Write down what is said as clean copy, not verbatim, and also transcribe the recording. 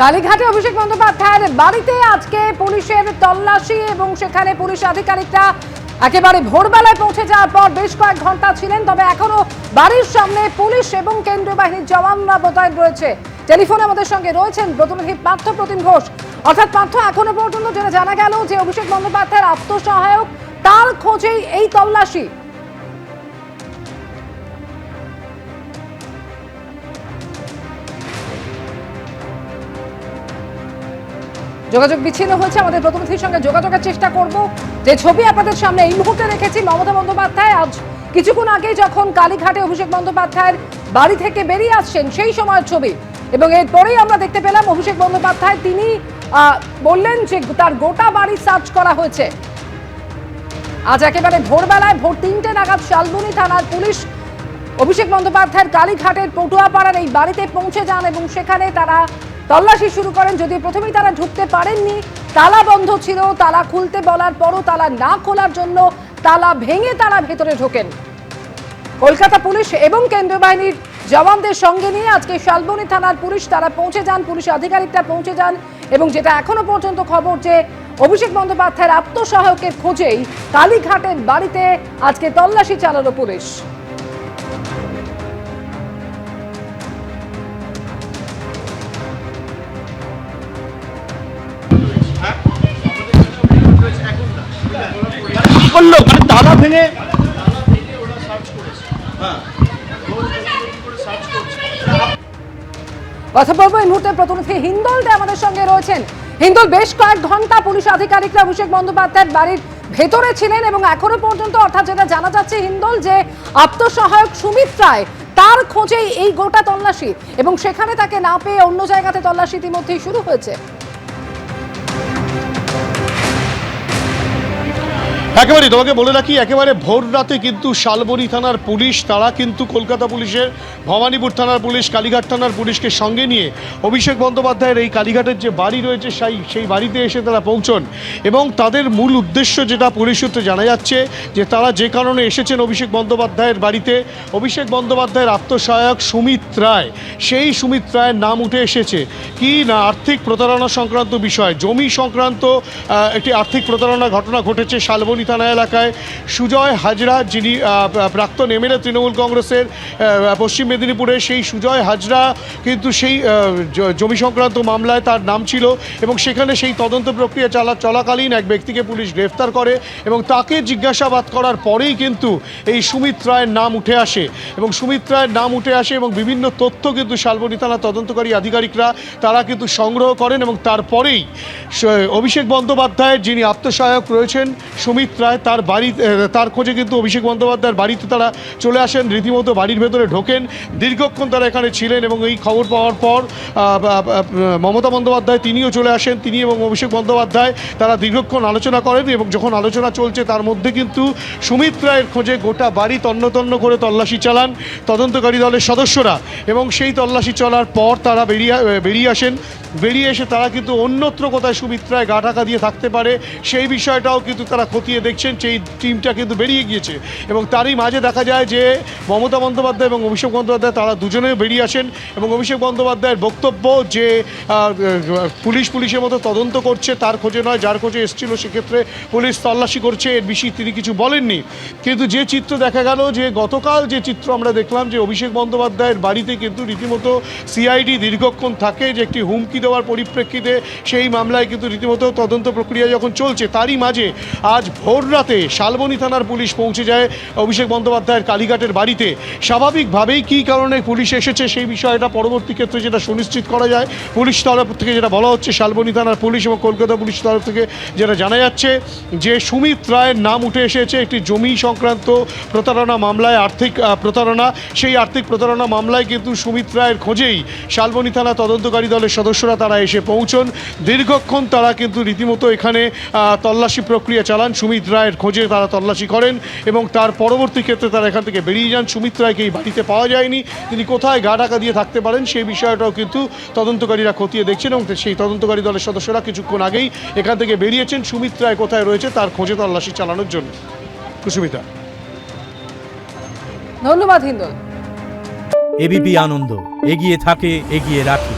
কালীঘাটে অভিষেক বন্দ্যোপাধ্যায়ের বাড়িতে আজকে পুলিশের তল্লাশি এবং সেখানে পুলিশ আধিকারিকরা একেবারে ভোরবেলায় পৌঁছে যাওয়ার পর বেশ কয়েক ঘন্টা ছিলেন। তবে এখনো বাড়ির সামনে পুলিশ এবং কেন্দ্রীয় বাহিনীর জওয়ানরা মোতায়েন রয়েছে। টেলিফোনে আমাদের সঙ্গে রয়েছেন প্রতিনিধি পার্থ প্রতিম ঘোষ। অর্থাৎ পার্থ, এখনো পর্যন্ত যেটা জানা গেল যে অভিষেক বন্দ্যোপাধ্যায়ের আত্মসহায়ক, তার খোঁজেই এই তল্লাশি। যোগাযোগ বিচ্ছিন্ন হয়েছে, আমাদের প্রতিনিধির সঙ্গে যোগাযোগের চেষ্টা করব। যে ছবি আপনাদের সামনে এই মুহূর্তে রেখেছি, মমতা বন্দ্যোপাধ্যায় আজ কিছুক্ষণ আগে যখন কালীঘাটে অভিষেক বন্দ্যোপাধ্যায়ের বাড়ি থেকে বেরিয়ে আসছেন সেই সময়ের ছবি, এবং এরপরেই আমরা দেখতে পেলাম অভিষেক বন্দ্যোপাধ্যায় তিনি বললেন যে তার গোটা বাড়ি সার্চ করা হয়েছে। আজ একেবারে ভোরবেলায় ভোর 3টে নাগাদ শালবনী থানার পুলিশ অভিষেক বন্দ্যোপাধ্যায়ের কালীঘাটের পটুয়াপাড়ার এই বাড়িতে পৌঁছে যান এবং সেখানে তারা তল্লাশি শুরু করেন। যদিও প্রথমেই তারা ঢুকতে পারেননি, তালা বন্ধ ছিল। তালা খুলতে বলার পরও তালা না খোলার জন্য তালা ভেঙে তারা ভেতরে ঢোকেন। কলকাতা পুলিশ এবং কেন্দ্রীয় বাহিনীর জওয়ানদের সঙ্গে নিয়ে আজকে শালবনী থানার পুলিশ তারা পৌঁছে যান, পুলিশ আধিকারিকরা পৌঁছে যান। এবং যেটা এখনো পর্যন্ত খবর যে অভিষেক বন্দ্যোপাধ্যায়ের আত্মসহায়কের খোঁজেই কালীঘাটের বাড়িতে আজকে তল্লাশি চালালো পুলিশ। করলো মানে তালা ভেঙে কথা বলবো এই মুহূর্তে প্রতিনিধি হিন্দল দে আমাদের সঙ্গে রয়েছেন। হিন্দল, বেশ কয়েক ঘন্টা পুলিশ আধিকারিকরা অভিষেক বন্দ্যোপাধ্যায়ের বাড়ির ভেতরে ছিলেন এবং এখনো পর্যন্ত অর্থাৎ যেটা জানা যাচ্ছে হিন্দল, যে আত্মসহায়ক সুমিত রায় তার খোঁজেই এই গোটা তল্লাশি, এবং সেখানে তাকে না পেয়ে অন্য জায়গাতে তল্লাশি ইতিমধ্যেই শুরু হয়েছে। একেবারে তোমাকে বলে রাখি, একেবারে ভোর রাতে কিন্তু শালবনী থানার পুলিশ, তারা কিন্তু কলকাতা পুলিশের, ভবানীপুর থানার পুলিশ, কালীঘাট থানার পুলিশকে সঙ্গে নিয়ে অভিষেক বন্দ্যোপাধ্যায়ের এই কালীঘাটের যে বাড়ি রয়েছে সেই বাড়িতে এসে তারা পৌঁছন। এবং তাদের মূল উদ্দেশ্য যেটা পুলিশ সূত্রে জানা যাচ্ছে যে তারা যে কারণে এসেছেন অভিষেক বন্দ্যোপাধ্যায়ের বাড়িতে, অভিষেক বন্দ্যোপাধ্যায়ের আত্মসহায়ক সুমিত রায়, সেই সুমিত রায়ের নাম উঠে এসেছে কি না আর্থিক প্রতারণা সংক্রান্ত বিষয়, জমি সংক্রান্ত একটি আর্থিক প্রতারণা ঘটনা ঘটেছে শালবনী থানা এলাকায়। সুজয় হাজরা, যিনি প্রাক্তন এমএলএ তৃণমূল কংগ্রেসের পশ্চিম মেদিনীপুরে, সেই সুজয় হাজরা কিন্তু সেই জমি সংক্রান্ত মামলায় তার নাম ছিল, এবং সেখানে সেই তদন্ত প্রক্রিয়া চলাকালীন এক ব্যক্তিকে পুলিশ গ্রেফতার করে এবং তাকে জিজ্ঞাসাবাদ করার পরেই কিন্তু এই সুমিত রায়ের নাম উঠে আসে। এবং সুমিত রায়ের নাম উঠে আসে এবং বিভিন্ন তথ্য কিন্তু শালবনী থানা তদন্তকারী আধিকারিকরা তারা কিন্তু সংগ্রহ করেন। এবং তারপরেই অভিষেক বন্দ্যোপাধ্যায়ের যিনি আত্মসহায়ক রয়েছেন সুমিত রায়, তার খোঁজে কিন্তু অভিষেক বন্দ্যোপাধ্যায়ের বাড়িতে তারা চলে আসেন, রীতিমতো বাড়ির ভেতরে ঢোকেন। দীর্ঘক্ষণ তারা এখানে ছিলেন এবং এই খবর পাওয়ার পর মমতা বন্দ্যোপাধ্যায় তিনিও চলে আসেন। তিনি এবং অভিষেক বন্দ্যোপাধ্যায় তারা দীর্ঘক্ষণ আলোচনা করেন এবং যখন আলোচনা চলছে তার মধ্যে কিন্তু সুমিত রায়ের খোঁজে গোটা বাড়ি তন্ন করে তল্লাশি চালান তদন্তকারী দলের সদস্যরা। এবং সেই তল্লাশি চলার পর তারা বেরিয়ে আসেন। বেরিয়ে এসে তারা কিন্তু অন্যত্র কোথায় সুমিত রায় গা ঢাকা দিয়ে থাকতে পারে সেই বিষয়টাও কিন্তু তারা খতিয়ে দেখছেন। সেই টিমটা কিন্তু বেরিয়ে গিয়েছে এবং তারই মাঝে দেখা যায় যে মমতা বন্দ্যোপাধ্যায় এবং অভিষেক বন্দ্যোপাধ্যায় তারা দুজনেও বেরিয়ে আসেন। এবং অভিষেক বন্দ্যোপাধ্যায়ের বক্তব্য যে পুলিশের মতো তদন্ত করছে, তার খোঁজে নয়, যার খোঁজে এসেছিল সেক্ষেত্রে পুলিশ তল্লাশি করছে, এর বেশি তিনি কিছু বলেননি। কিন্তু যে চিত্র দেখা গেল, যে গতকাল যে চিত্র আমরা দেখলাম, যে অভিষেক বন্দ্যোপাধ্যায়ের বাড়িতে কিন্তু রীতিমতো সিআইডি দীর্ঘক্ষণ থাকে, যে একটি হুমকি দেওয়ার পরিপ্রেক্ষিতে সেই মামলায় কিন্তু রীতিমতো তদন্ত প্রক্রিয়া যখন চলছে, তারই মাঝে আজ ভোর রাতে শালবনী থানার পুলিশ পৌঁছে যায় অভিষেক বন্দ্যোপাধ্যায়ের কালীঘাটের বাড়িতে। স্বাভাবিকভাবেই কী কারণে পুলিশ এসেছে সেই বিষয়টা পরবর্তী ক্ষেত্রে যেটা সুনিশ্চিত করা যায়, পুলিশ তরফ থেকে যেটা বলা হচ্ছে, শালবনী থানার পুলিশ এবং কলকাতা পুলিশ তরফ থেকে যেটা জানা যাচ্ছে, যে সুমিত রায়ের নাম উঠে এসেছে একটি জমি সংক্রান্ত প্রতারণা মামলায়, আর্থিক প্রতারণা। সেই আর্থিক প্রতারণা মামলায় কিন্তু সুমিত রায়ের খোঁজেই শালবনী থানা তদন্তকারী দলের সদস্যরা তারা এসে পৌঁছন। দীর্ঘক্ষণ তারা কিন্তু রীতিমতো এখানে তল্লাশি প্রক্রিয়া চালান, সুমিত রায়ের খোঁজে তারা তল্লাশি করেন এবং তার পরবর্তী ক্ষেত্রে তারা এখান থেকে বেরিয়ে যান। সুমিত রায়কে এই বাড়িতে পাওয়া যায়নি, তিনি কোথায় গা ঢাকা দিয়ে থাকতে পারেন সেই বিষয়টাও কিন্তু তদন্তকারীরা খতিয়ে দেখছেন এবং সেই তদন্তকারী দলের সদস্যরা কিছুক্ষণ আগেই এখান থেকে বেরিয়েছেন সুমিত রায় কোথায় রয়েছে তার খোঁজে তল্লাশি চালানোর জন্য। কুসুমিতা, ধন্যবাদ হিন্দল। এবিপি আনন্দ, এগিয়ে থাকে, এগিয়ে রাখে।